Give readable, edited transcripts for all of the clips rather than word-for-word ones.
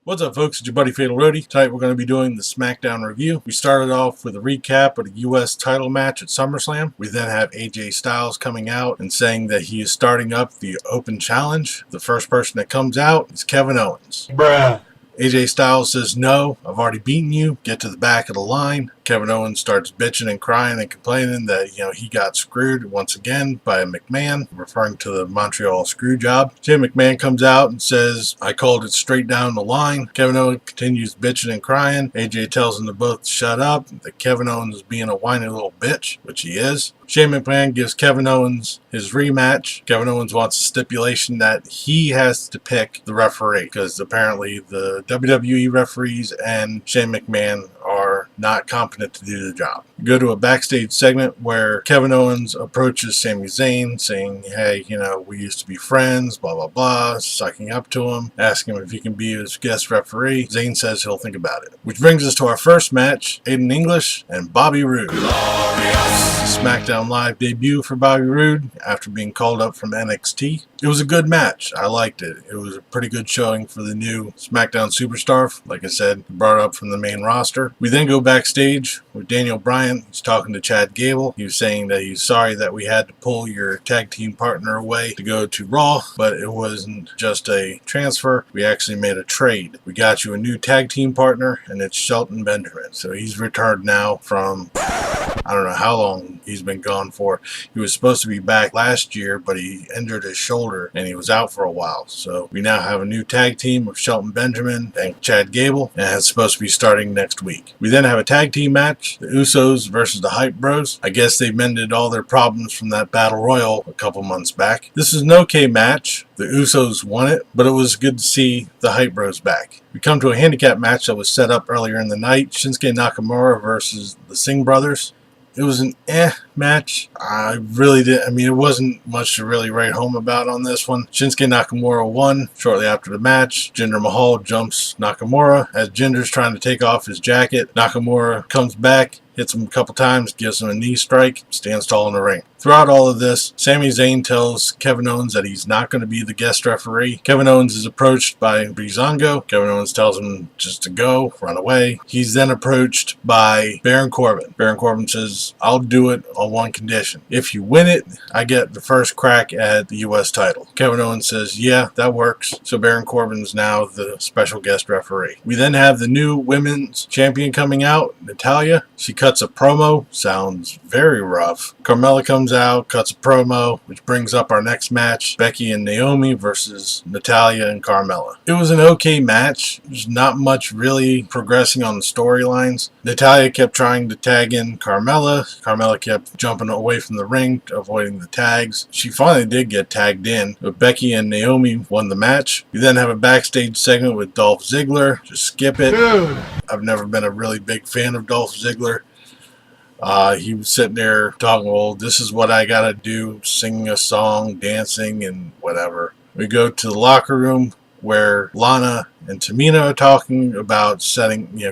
What's up, folks? It's your buddy Fatalroadie. Tonight we're going to be doing the Smackdown review. We started off with a recap of the U.S. title match at SummerSlam. We then have AJ Styles coming out and saying that he is starting up the Open Challenge. The first person that comes out is Kevin Owens. Bruh. AJ Styles says, "No, I've already beaten you. Get to the back of the line." Kevin Owens starts bitching and crying and complaining that, he got screwed once again by McMahon, referring to the Montreal screw job. Jim McMahon comes out and says, "I called it straight down the line." Kevin Owens continues bitching and crying. AJ tells them to both shut up, that Kevin Owens is being a whiny little bitch, which he is. Shane McMahon gives Kevin Owens his rematch. Kevin Owens wants a stipulation that he has to pick the referee, because apparently the WWE referees and Shane McMahon are not competent to do the job. We go to a backstage segment where Kevin Owens approaches Sami Zayn saying, "Hey, we used to be friends, blah, blah, blah," sucking up to him, asking him if he can be his guest referee. Zayn says he'll think about it. Which brings us to our first match, Aiden English and Bobby Roode. SmackDown Live debut for Bobby Roode after being called up from NXT. It was a good match. I liked it. It was a pretty good showing for the new SmackDown superstar. Like I said, brought up from the main roster. We then go backstage with Daniel Bryan. He's talking to Chad Gable. He was saying that he's sorry that we had to pull your tag team partner away to go to Raw, but it wasn't just a transfer. We actually made a trade. We got you a new tag team partner, and it's Shelton Benjamin. So he's returned now from, I don't know how long he's been gone for. He was supposed to be back last year, but he injured his shoulder and he was out for a while. So we now have a new tag team of Shelton Benjamin and Chad Gable, and it's supposed to be starting next week. We then have a tag team match, the Usos versus the Hype Bros. I guess they mended all their problems from that Battle Royal a couple months back. This is an okay match. The Usos won it, but it was good to see the Hype Bros back. We come to a handicap match that was set up earlier in the night, Shinsuke Nakamura versus the Singh brothers. It was an match. I really did. It wasn't much to really write home about on this one. Shinsuke Nakamura won. Shortly after the match, Jinder Mahal jumps Nakamura as Jinder's trying to take off his jacket. Nakamura comes back, hits him a couple times, gives him a knee strike, stands tall in the ring. Throughout all of this, Sami Zayn tells Kevin Owens that he's not going to be the guest referee. Kevin Owens is approached by Breezango. Kevin Owens tells him just to go, run away. He's then approached by Baron Corbin. Baron Corbin says, "I'll do it on one condition. If you win it, I get the first crack at the U.S. title." Kevin Owens says, "Yeah, that works." So Baron Corbin's now the special guest referee. We then have the new women's champion coming out, Natalya. She cuts a promo. Sounds very rough. Carmella comes out, cuts a promo, which brings up our next match, Becky and Naomi versus Natalya and Carmella. It was an okay match. There's not much really progressing on the storylines. Natalya kept trying to tag in Carmella. Carmella kept jumping away from the ring, avoiding the tags. She finally did get tagged in, but Becky and Naomi won the match. We then have a backstage segment with Dolph Ziggler. Just skip it. Dude. I've never been a really big fan of Dolph Ziggler. He was sitting there talking, "Well, this is what I gotta do," singing a song, dancing, and whatever. We go to the locker room where Lana and Tamina are talking about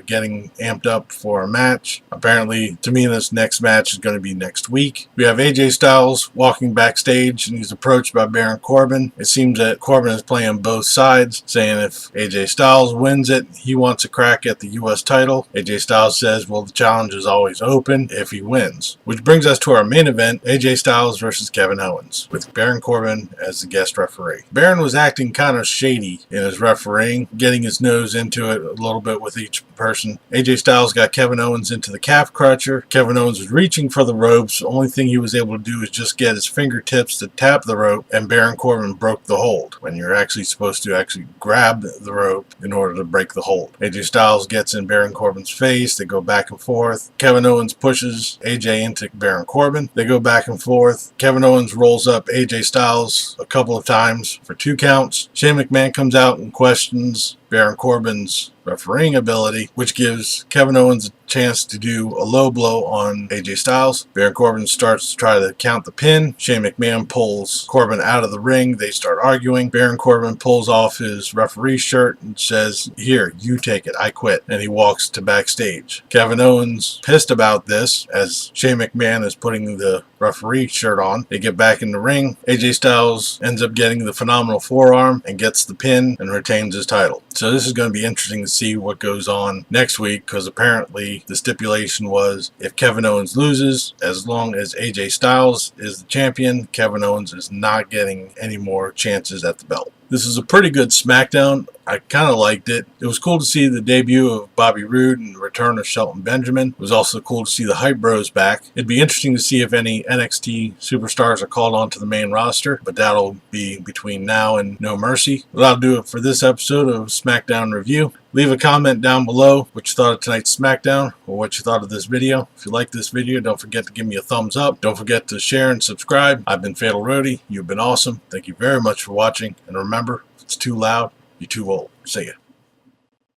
getting amped up for a match. Apparently, Tamina's next match is going to be next week. We have AJ Styles walking backstage, and he's approached by Baron Corbin. It seems that Corbin is playing both sides, saying if AJ Styles wins it, he wants a crack at the U.S. title. AJ Styles says, well, the challenge is always open if he wins. Which brings us to our main event, AJ Styles versus Kevin Owens, with Baron Corbin as the guest referee. Baron was acting kind of shady in his refereeing, getting his nose into it a little bit with each person. AJ Styles got Kevin Owens into the calf crutcher. Kevin Owens was reaching for the ropes. The only thing he was able to do was just get his fingertips to tap the rope, and Baron Corbin broke the hold, when you're actually supposed to grab the rope in order to break the hold. AJ Styles gets in Baron Corbin's face. They go back and forth. Kevin Owens pushes AJ into Baron Corbin. They go back and forth. Kevin Owens rolls up AJ Styles a couple of times for 2 counts. Shane McMahon comes out and questions Baron Corbin's refereeing ability, which gives Kevin Owens a chance to do a low blow on AJ Styles. Baron Corbin starts to try to count the pin. Shane McMahon pulls Corbin out of the ring. They start arguing. Baron Corbin pulls off his referee shirt and says, "Here, you take it. I quit." And he walks to backstage. Kevin Owens, pissed about this, as Shane McMahon is putting the referee shirt on. They get back in the ring. AJ Styles ends up getting the phenomenal forearm and gets the pin and retains his title. So this is going to be interesting to see what goes on next week, because apparently the stipulation was if Kevin Owens loses, as long as AJ Styles is the champion, Kevin Owens is not getting any more chances at the belt. This is a pretty good SmackDown. I kind of liked it. It was cool to see the debut of Bobby Roode and the return of Shelton Benjamin. It was also cool to see the Hype Bros back. It'd be interesting to see if any NXT superstars are called onto the main roster, but that'll be between now and No Mercy. But that'll do it for this episode of SmackDown Review. Leave a comment down below what you thought of tonight's SmackDown or what you thought of this video. If you like this video, don't forget to give me a thumbs up. Don't forget to share and subscribe. I've been Fatalroadie. You've been awesome. Thank you very much for watching. And remember, if it's too loud, you're too old. See ya.